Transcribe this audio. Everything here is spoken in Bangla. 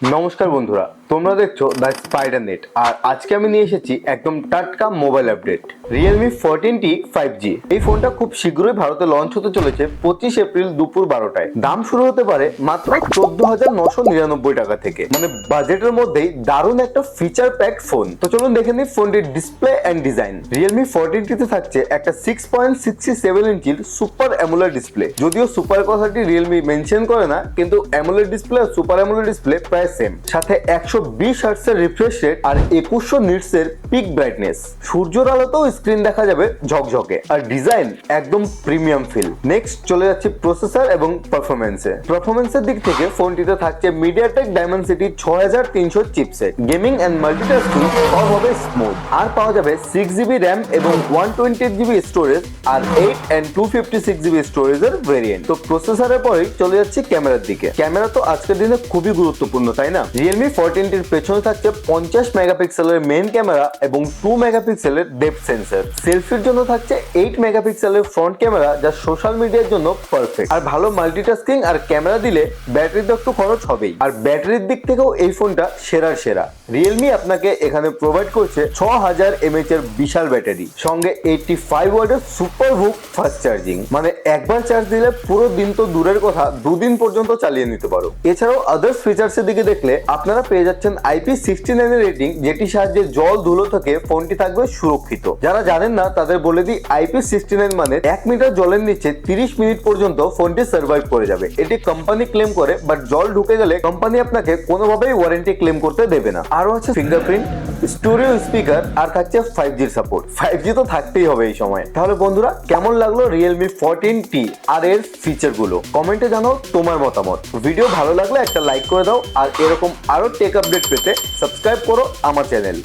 নমস্কার বন্ধুরা, তোমরা দেখছো দ্য স্পাইডার নেট। আর আজকে আমি নিয়ে এসেছি একদম টাটকা mobile update Realme 14T 5G। এই ফোনটা খুব শীঘ্রই ভারতে লঞ্চ হতে চলেছে 25 এপ্রিল দুপুর 12টায়। দাম শুরু হতে পারে মাত্র 14,999 টাকা থেকে, মানে বাজেটের মধ্যেই দারুণ একটা ফিচার প্যাক ফোন। তো চলুন দেখে নিই ফোনটির display end design. Realme 14T তে থাকছে একটা 6.67 ইঞ্চির সুপার অ্যামোলেড ডিসপ্লে। যদিও সুপার কথাটি Realme মেনশন করে না, কিন্তু অ্যামোলেড ডিসপ্লে আর সুপার অ্যামোলেড ডিসপ্লে প্রায় সেম। সাথে 120 হার্টজের রিফ্রেশ রেট আর 2100 নিটসের পিক ব্রাইটনেস। সূর্যের আলোতেও স্ক্রিন দেখা যাবে ঝকঝকে, আর ডিজাইন একদম প্রিমিয়াম ফিল। নেক্সট চলে যাচ্ছে প্রসেসর এবং পারফরমেন্সের দিক থেকে ফোনটিতে থাকছে MediaTek Dimensity 6300 চিপসেট। গেমিং এন্ড মাল্টিটাস্কিং সব হবে স্মুথ। আর পাওয়া যাবে 6GB র্যাম এবং 128GB storage, R 8 and 256GB স্টোরেজের ভেরিয়েন্ট। তো প্রসেসরের পরেই চলে যাচ্ছে ক্যামেরার দিকে। ক্যামেরা তো আজকের দিনে খুবই গুরুত্বপূর্ণ, তাই না? Realme 14T এর পেছনে থাকছে 50 মেগাপিক্সেলের মেইন ক্যামেরা এবং 2 মেগাপিক্সেলের ডেপথ সেন্সর। সেলফির জন্য থাকছে 8 মেগাপিক্সেলের ফ্রন্ট ক্যামেরা, যা সোশ্যাল মিডিয়ার জন্য পারফেক্ট। আর ভালো মাল্টিটাস্কিং আর ক্যামেরা দিলে ব্যাটারিতে একটু খরচ হবেই। আর ব্যাটারির দিক থেকেও এই ফোনটা সেরার সেরা। Realme আপনাকে এখানে প্রোভাইড করছে 6000 mAh এর বিশাল ব্যাটারি, সঙ্গে 85 ওয়াটের সুপার হুক ফাস্ট চার্জিং। মানে একবার চার্জ দিলে পুরো দিন তো দূরের কথা, দুদিন পর্যন্ত চালিয়ে নিতে পারো। এছাড়াও আদার্স ফিচার্স এর দিকে দেখলে আপনারা পেয়ে যাচ্ছেন IP69 এর রেটিং, যেটি সাহায্যে জল ধুলো থেকে ফোনটি থাকবে সুরক্ষিত। যারা জানেন না তাদের বলে দিই, IP69 মানে 1 মিটার জলের নিচে 30 মিনিট পর্যন্ত ফোনটি সার্ভাইভ করে যাবে। এটি কোম্পানি ক্লেম করে, বাট জল ঢুকে গেলে কোম্পানি আপনাকে কোনোভাবেই ওয়ারেন্টি ক্লেম করতে দেবে না। আরো আছে ফিঙ্গারপ্রিন্ট, স্টোরিও স্পিকার, আর থাকছে 5G সাপোর্ট। 5G তো থাকতেই হবে এই সময়। তাহলে বন্ধুরা, কেমন লাগলো Realme 14T আর এর ফিচার গুলো? কমেন্টে জানাও তোমার মতামত। ভিডিও ভালো লাগলে একটা লাইক করে দাও, আর এরকম আরো টেক আপডেট পেতে সাবস্ক্রাইব করো আমার চ্যানেল।